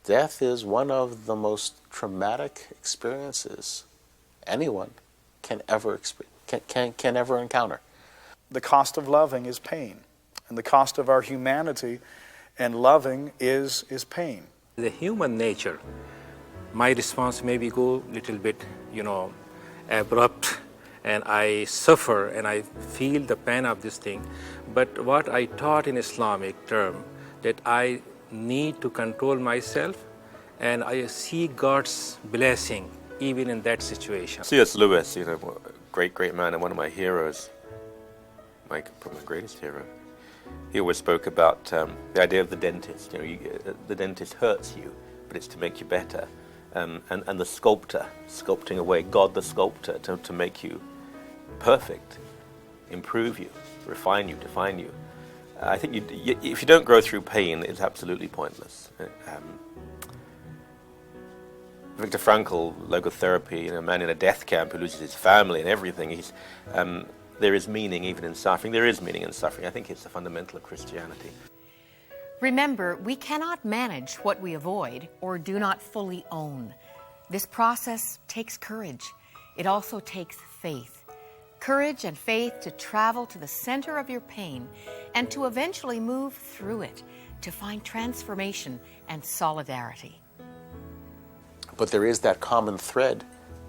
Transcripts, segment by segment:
Death is one of the most traumatic experiences anyone can ever can ever encounter. The cost of loving is pain, and the cost of our humanity and loving is pain. The human nature, my response maybe go a little bit, abrupt, and I suffer and I feel the pain of this thing. But what I taught in Islamic term, that I need to control myself, and I see God's blessing even in that situation. C.S. Lewis, great man and one of my heroes, probably my greatest hero. He always spoke about the idea of the dentist. The dentist hurts you, but it's to make you better. And the sculptor, sculpting away, God the sculptor, to make you perfect, improve you, refine you, define you. I think if you don't grow through pain, it's absolutely pointless. Viktor Frankl, logotherapy, a man in a death camp who loses his family and everything. There is meaning even in suffering. There is meaning in suffering. I think it's the fundamental of Christianity. Remember, we cannot manage what we avoid or do not fully own. This process takes courage. It also takes faith. Courage and faith to travel to the center of your pain and to eventually move through it, to find transformation and solidarity. But there is that common thread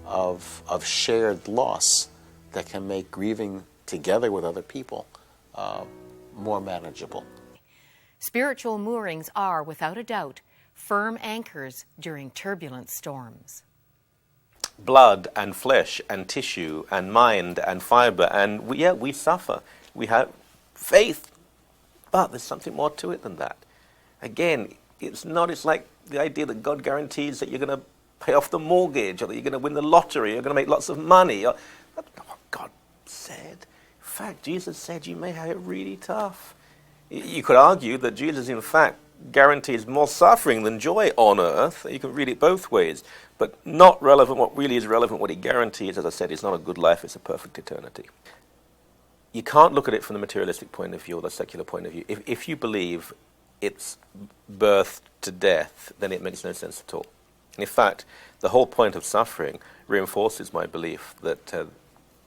of shared loss that can make grieving together with other people more manageable. Spiritual moorings are, without a doubt, firm anchors during turbulent storms. Blood and flesh and tissue and mind and fiber, and we suffer. We have faith, but there's something more to it than that. Again, it's like the idea that God guarantees that you're going to pay off the mortgage, or that you're going to win the lottery, you're going to make lots of money. That's not what God said. In fact, Jesus said you may have it really tough. You could argue that Jesus, in fact, guarantees more suffering than joy on earth. You can read it both ways, but not relevant. What really is relevant, what he guarantees, as I said, is not a good life, it's a perfect eternity. You can't look at it from the materialistic point of view or the secular point of view. If you believe it's birth to death, then it makes no sense at all. And in fact, the whole point of suffering reinforces my belief that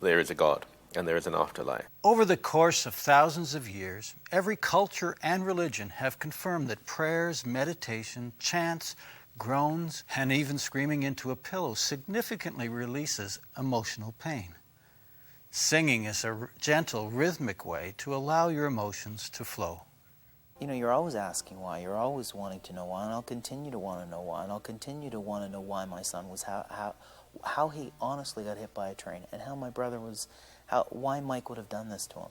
there is a God and there is an afterlife. Over the course of thousands of years, every culture and religion have confirmed that prayers, meditation, chants, groans, and even screaming into a pillow significantly releases emotional pain. Singing is a gentle, rhythmic way to allow your emotions to flow. You're always asking why. You're always wanting to know why, and I'll continue to want to know why, and I'll continue to want to know why my son was, how he honestly got hit by a train, and how my brother was, why Mike would have done this to him,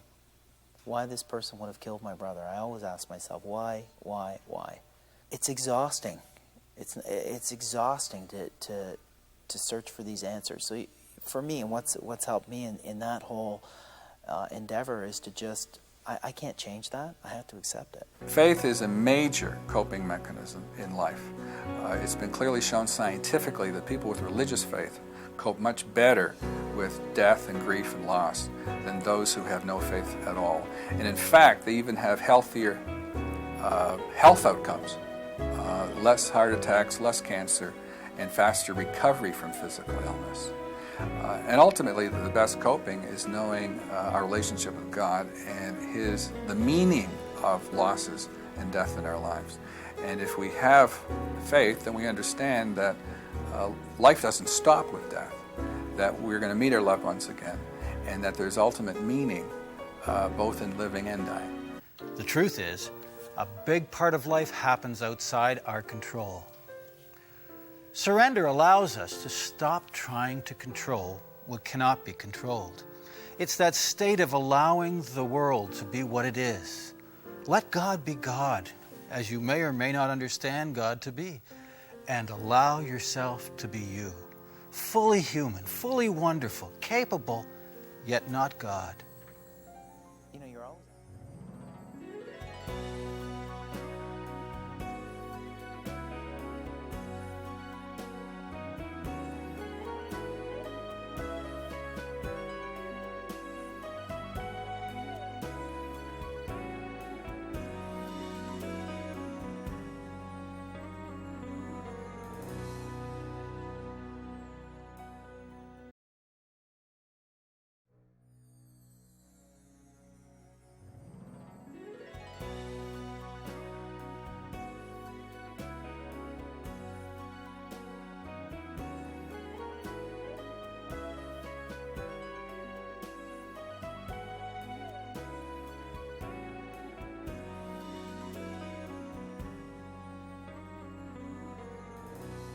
why this person would have killed my brother. I always ask myself, why? It's exhausting. It's exhausting to search for these answers. So for me, and what's helped me in that whole endeavor is to just, I can't change that. I have to accept it. Faith is a major coping mechanism in life. It's been clearly shown scientifically that people with religious faith cope much better with death and grief and loss than those who have no faith at all. And in fact, they even have healthier health outcomes, less heart attacks, less cancer, and faster recovery from physical illness. And ultimately, the best coping is knowing our relationship with God and the meaning of losses and death in our lives. And if we have faith, then we understand that life doesn't stop with death, that we're going to meet our loved ones again, and that there's ultimate meaning both in living and dying. The truth is, a big part of life happens outside our control. Surrender allows us to stop trying to control what cannot be controlled. It's that state of allowing the world to be what it is. Let God be God, as you may or may not understand God to be, and allow yourself to be you. Fully human, fully wonderful, capable, yet not God. You're always